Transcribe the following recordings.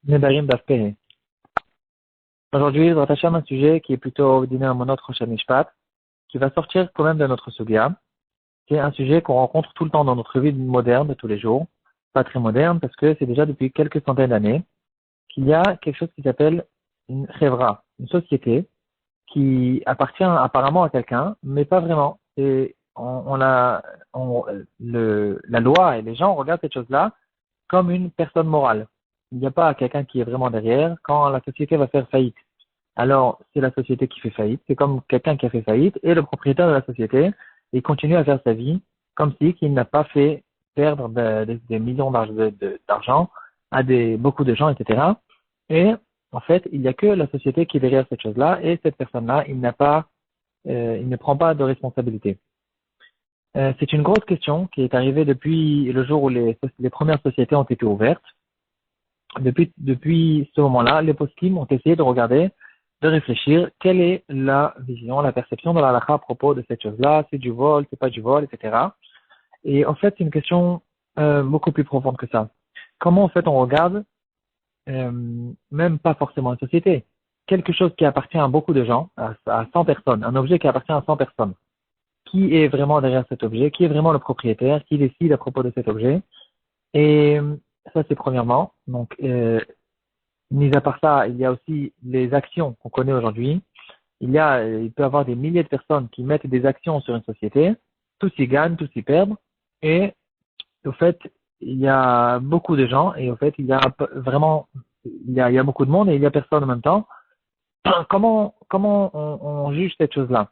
Nedarim Daf Peh. Aujourd'hui, je vais rattacher à un sujet qui est plutôt dîner à mon autre Rosh Mishpat, qui va sortir quand même de notre Sugya. C'est un sujet qu'on rencontre tout le temps dans notre vie moderne de tous les jours. Pas très moderne parce que c'est déjà depuis quelques centaines d'années qu'il y a quelque chose qui s'appelle une chevra, une société qui appartient apparemment à quelqu'un, mais pas vraiment. Et la loi et les gens regardent cette chose-là comme une personne morale. Il n'y a pas quelqu'un qui est vraiment derrière quand la société va faire faillite. Alors, c'est la société qui fait faillite. C'est comme quelqu'un qui a fait faillite et le propriétaire de la société, il continue à faire sa vie comme si qu'il n'a pas fait perdre des millions d'argent à beaucoup de gens, etc. Et en fait, il n'y a que la société qui est derrière cette chose-là et cette personne-là, il ne prend pas de responsabilité. C'est une grosse question qui est arrivée depuis le jour où les premières sociétés ont été ouvertes. Depuis ce moment-là, les poskim ont essayé de regarder, de réfléchir, quelle est la vision, la perception de la halakha à propos de cette chose-là, c'est du vol, c'est pas du vol, etc. Et en fait, c'est une question beaucoup plus profonde que ça. Comment en fait on regarde, même pas forcément une société, quelque chose qui appartient à beaucoup de gens, à 100 personnes, un objet qui appartient à 100 personnes. Qui est vraiment derrière cet objet? Qui est vraiment le propriétaire? Qui décide à propos de cet objet? Et ça, c'est premièrement. Donc, mis à part ça, il y a aussi les actions qu'on connaît aujourd'hui. Il peut y avoir des milliers de personnes qui mettent des actions sur une société. Tous y gagnent, tous y perdent. Et au fait, il y a beaucoup de gens. Et au fait, il y a beaucoup de monde et il y a personne en même temps. Comment on juge cette chose-là?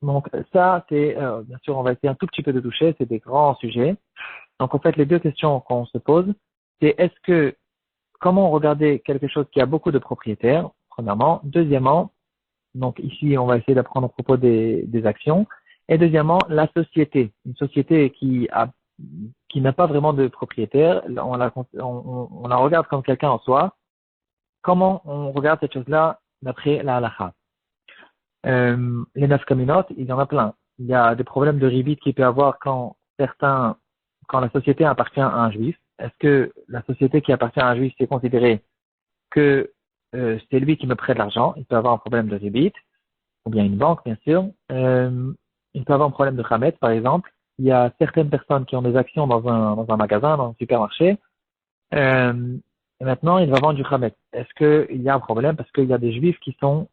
Donc ça, c'est bien sûr, on va essayer un tout petit peu de toucher. C'est des grands sujets. Donc en fait, les deux questions qu'on se pose, c'est comment regarder quelque chose qui a beaucoup de propriétaires, premièrement. Deuxièmement, donc ici, on va essayer d'apprendre à propos des actions. Et deuxièmement, la société. Une société qui n'a pas vraiment de propriétaire, on la regarde comme quelqu'un en soi. Comment on regarde cette chose-là d'après la halakha? Les nafkaminot, il y en a plein. Il y a des problèmes de ribit qu'il peut y avoir quand la société appartient à un juif. Est-ce que la société qui appartient à un juif, c'est considéré que c'est lui qui me prête l'argent? Il peut avoir un problème de ribit, ou bien une banque, bien sûr. Il peut avoir un problème de khamet, par exemple. Il y a certaines personnes qui ont des actions dans un magasin, dans un supermarché. Et maintenant, il va vendre du khamet. Est-ce qu'il y a un problème parce qu'il y a des juifs qui sont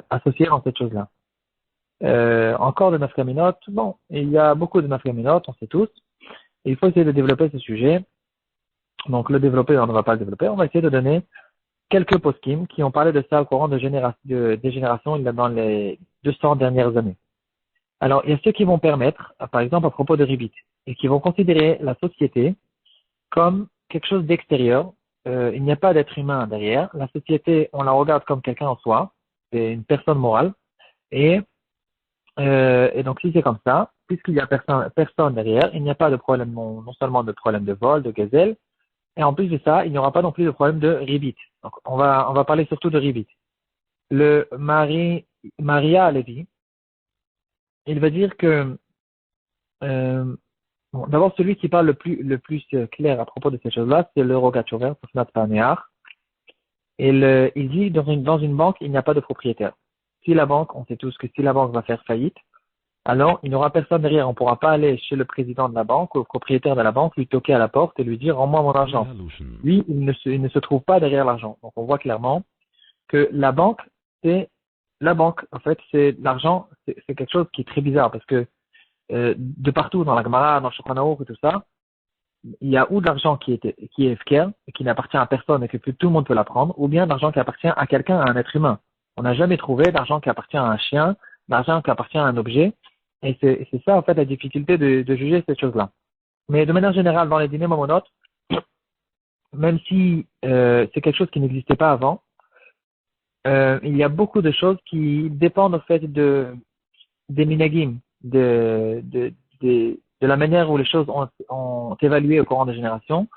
associés dans cette chose-là? Encore de nafkaminot. Bon, il y a beaucoup de nafkaminot, on sait tous. Et il faut essayer de développer ce sujet. Donc, le développer, on ne va pas le développer. On va essayer de donner quelques poskim qui ont parlé de ça au courant des générations il y a dans les 200 dernières années. Alors, il y a ceux qui vont permettre, par exemple, à propos de Ribit, et qui vont considérer la société comme quelque chose d'extérieur. Il n'y a pas d'être humain derrière. La société, on la regarde comme quelqu'un en soi. C'est une personne morale. Et donc, si c'est comme ça, puisqu'il n'y a personne derrière, il n'y a pas de problème, non seulement de problème de vol, de gazelle, et en plus de ça, il n'y aura pas non plus de problème de ribit. Donc, on va parler surtout de ribit. Le Maria Levi, il va dire que, bon, d'abord, celui qui parle le plus clair à propos de ces choses-là, c'est le Rogatchover, Sofnat Panear. Et il dit, dans une banque, il n'y a pas de propriétaire. Si la banque, on sait tous que si la banque va faire faillite, alors il n'y aura personne derrière. On ne pourra pas aller chez le président de la banque ou le propriétaire de la banque, lui toquer à la porte et lui dire rends-moi mon argent. Lui, il ne se trouve pas derrière l'argent. Donc on voit clairement que la banque, c'est la banque. En fait, c'est l'argent, c'est quelque chose qui est très bizarre parce que de partout dans la Gemara, dans le Shulchan Aruch et tout ça, il y a ou de l'argent qui est efker, qui n'appartient à personne et que tout le monde peut la prendre, ou bien de l'argent qui appartient à quelqu'un, à un être humain. On n'a jamais trouvé d'argent qui appartient à un chien, d'argent qui appartient à un objet. Et c'est ça, en fait, la difficulté de juger cette chose-là. Mais de manière générale, dans les dîners mamonotes, même si c'est quelque chose qui n'existait pas avant, il y a beaucoup de choses qui dépendent, en fait, des minagim, de la manière où les choses ont évalué au courant des générations.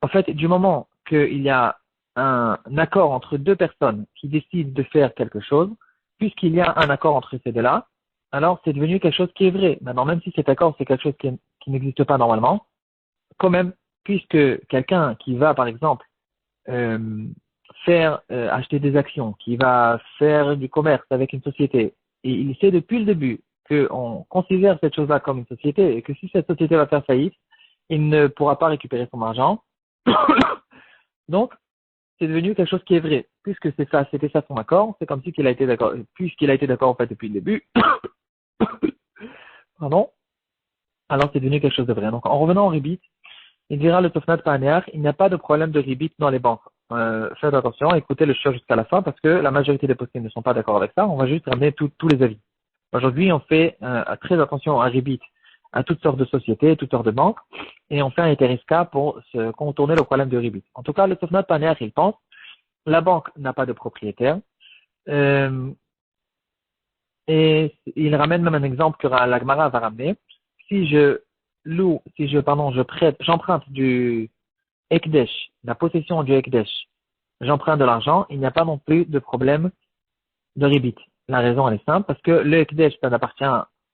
En fait, du moment qu'il y a un accord entre deux personnes qui décident de faire quelque chose, puisqu'il y a un accord entre ces deux-là, alors c'est devenu quelque chose qui est vrai. Maintenant, même si cet accord, c'est quelque chose qui n'existe pas normalement, quand même, puisque quelqu'un qui va, par exemple, euh, faire acheter des actions, qui va faire du commerce avec une société, et il sait depuis le début qu'on considère cette chose-là comme une société et que si cette société va faire faillite, il ne pourra pas récupérer son argent. Donc, c'est devenu quelque chose qui est vrai. Puisque c'est ça, c'était ça son accord, c'est comme si qu'il a été d'accord, puisqu'il a été d'accord en fait depuis le début, pardon, alors c'est devenu quelque chose de vrai. Donc, en revenant au ribit, il dira le Tofnat Paneach, il n'y a pas de problème de ribit dans les banques. Faites attention, écoutez le show jusqu'à la fin parce que la majorité des postes ne sont pas d'accord avec ça. On va juste ramener tous les avis. Aujourd'hui, on fait très attention à ribit, à toutes sortes de sociétés, toutes sortes de banques, et on fait un Eteriska pour se contourner le problème de ribit. En tout cas, le Tofnat Paneach, il pense, la banque n'a pas de propriétaire, euh, et il ramène même un exemple que la Gemara va ramener. Si je je prête, j'emprunte du Ekdesh, la possession du Ekdesh, j'emprunte de l'argent, il n'y a pas non plus de problème de ribit. La raison, elle est simple, parce que le Ekdesh, ça n'appartient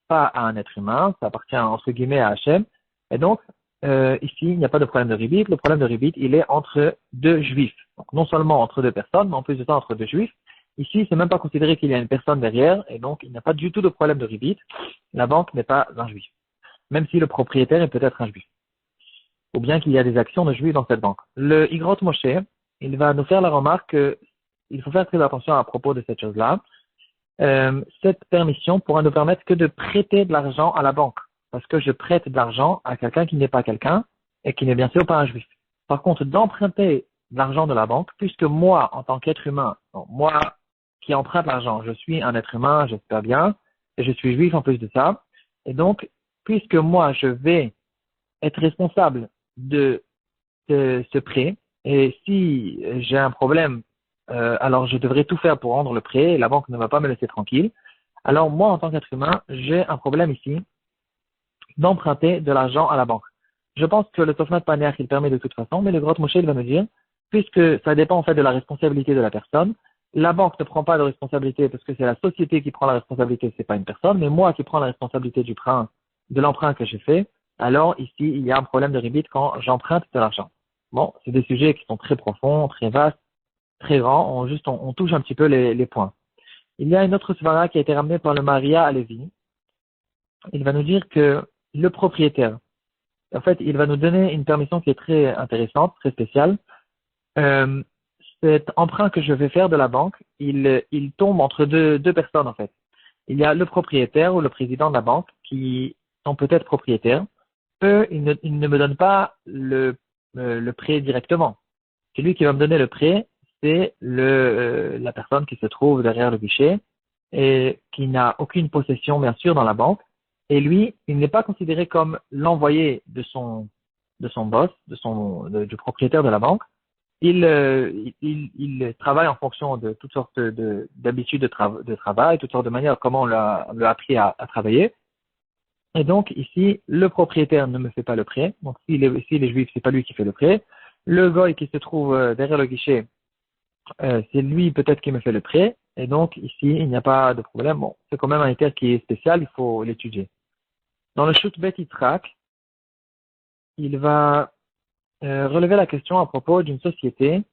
pas à un être humain, ça appartient entre guillemets à Hachem, et donc, ici, il n'y a pas de problème de ribit. Le problème de ribit, il est entre deux juifs. Donc, non seulement entre deux personnes, mais en plus de ça, entre deux juifs. Ici, c'est même pas considéré qu'il y a une personne derrière, et donc, il n'y a pas du tout de problème de ribit. La banque n'est pas un juif. Même si le propriétaire est peut-être un juif. Ou bien qu'il y a des actions de juifs dans cette banque. Le Igrot Moshe, il va nous faire la remarque qu'il faut faire très attention à propos de cette chose-là. Cette permission pourra nous permettre que de prêter de l'argent à la banque. Parce que je prête de l'argent à quelqu'un qui n'est pas quelqu'un et qui n'est bien sûr pas un juif. Par contre, d'emprunter de l'argent de la banque, puisque moi, en tant qu'être humain, donc moi qui emprunte l'argent, je suis un être humain, j'espère bien, et je suis juif en plus de ça. Et donc, puisque moi, je vais être responsable de ce prêt, et si j'ai un problème, alors je devrais tout faire pour rendre le prêt, et la banque ne va pas me laisser tranquille. Alors moi, en tant qu'être humain, j'ai un problème ici d'emprunter de l'argent à la banque. Je pense que le Tofnat Paneach, il permet de toute façon, mais le Grotte Moshe, il va me dire, puisque ça dépend en fait de la responsabilité de la personne, la banque ne prend pas de responsabilité parce que c'est la société qui prend la responsabilité, c'est pas une personne, mais moi qui prends la responsabilité de l'emprunt que j'ai fait, alors ici, il y a un problème de ribit quand j'emprunte de l'argent. Bon, c'est des sujets qui sont très profonds, très vastes, très grands, on touche un petit peu les points. Il y a une autre svara qui a été ramenée par le Maria à Lévi. Il va nous dire que le propriétaire, en fait, il va nous donner une permission qui est très intéressante, très spéciale. Euh, Cet emprunt que je vais faire de la banque, il tombe entre deux personnes, en fait. Il y a le propriétaire ou le président de la banque qui sont peut-être propriétaires. Eux, ils ne me donnent pas le prêt directement. Celui qui va me donner le prêt, c'est la personne qui se trouve derrière le guichet et qui n'a aucune possession, bien sûr, dans la banque. Et lui, il n'est pas considéré comme l'envoyé de son boss, du propriétaire de la banque. Il travaille en fonction de toutes sortes d'habitudes de travail, toutes sortes de manières comment on l'a appris à travailler. Et donc, ici, le propriétaire ne me fait pas le prêt. Donc, s'il est juif, c'est pas lui qui fait le prêt. Le goy qui se trouve derrière le guichet, c'est lui peut-être qui me fait le prêt. Et donc, ici, il n'y a pas de problème. Bon, c'est quand même un éther qui est spécial, il faut l'étudier. Dans le Shut Bet Yitrak, il va relever la question à propos d'une société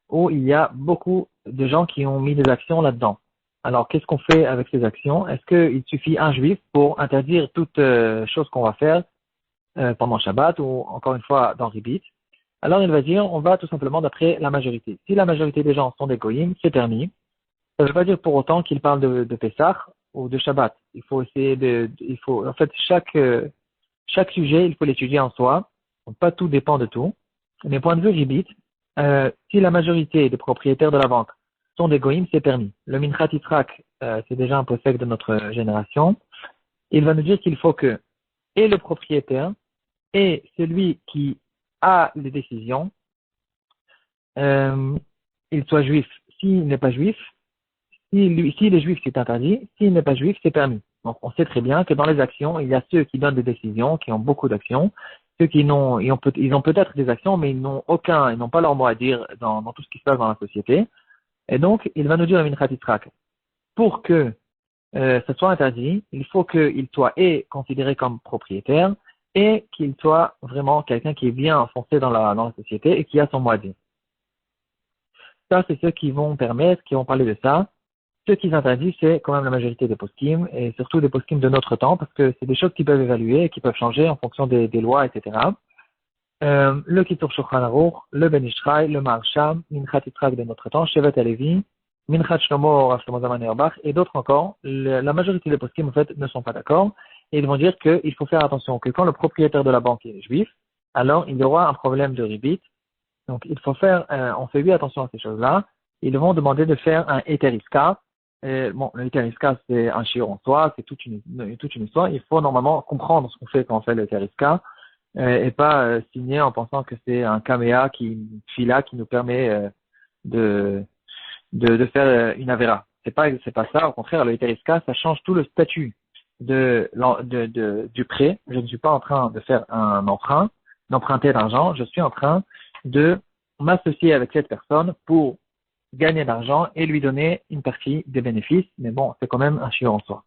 où il y a beaucoup de gens qui ont mis des actions là-dedans. Alors, qu'est-ce qu'on fait avec ces actions? Est-ce qu'il suffit un juif pour interdire toute chose qu'on va faire pendant Shabbat ou encore une fois dans Ribit? Alors, il va dire, on va tout simplement d'après la majorité. Si la majorité des gens sont des goyim, c'est permis. Ça ne veut pas dire pour autant qu'ils parlent de Pessah ou de Shabbat. Il faut essayer en fait, chaque sujet, il faut l'étudier en soi. Donc, pas tout dépend de tout. Mais point de vue Ribit, si la majorité des propriétaires de la banque sont des goïms, c'est permis. Le Minchat Yitrak, c'est déjà un possèque de notre génération. Il va nous dire qu'il faut que et le propriétaire et celui qui a les décisions, il soit juif. S'il n'est pas juif, s'il est juif, c'est interdit. S'il n'est pas juif, c'est permis. Donc, on sait très bien que dans les actions, il y a ceux qui donnent des décisions, qui ont beaucoup d'actions, ceux qui ils ont peut-être des actions, mais ils n'ont pas leur mot à dire dans tout ce qui se passe dans la société. Et donc, il va nous dire le Minchat Yitrak, pour que ça soit interdit, il faut qu'il soit considéré comme propriétaire et qu'il soit vraiment quelqu'un qui est bien enfoncé dans la société et qui a son mot à dire. Ça, c'est ceux qui vont permettre, qui vont parler de ça. Ceux qui interdisent, c'est quand même la majorité des poskim, et surtout des poskim de notre temps, parce que c'est des choses qui peuvent évaluer, qui peuvent changer en fonction des lois, etc. Le Kitur Shulchan Aruch, le Ben Ishraï, le Maharsham, Minchat Yitzhak de notre temps, Shevet Alevi, Minchat Shlomo, Rav Shlomo Zalman Auerbach, et d'autres encore. La majorité des poskim, en fait, ne sont pas d'accord, et ils vont dire qu'il faut faire attention que quand le propriétaire de la banque est juif, alors il y aura un problème de ribit. Donc, il faut faire, on fait bien attention à ces choses-là. Ils vont demander de faire un Eteriska. Bon, le Eteriska, c'est un shiur en soi, c'est toute une histoire. Il faut normalement comprendre ce qu'on fait quand on fait le Eteriska, et pas signer en pensant que c'est un caméa une fila qui nous permet de, de faire une avera. C'est pas ça. Au contraire, le Eteriska, ça change tout le statut du prêt. Je ne suis pas en train de faire un emprunt, d'emprunter l'argent. Je suis en train de m'associer avec cette personne pour gagner de l'argent et lui donner une partie des bénéfices. Mais bon, c'est quand même un chiot en soi.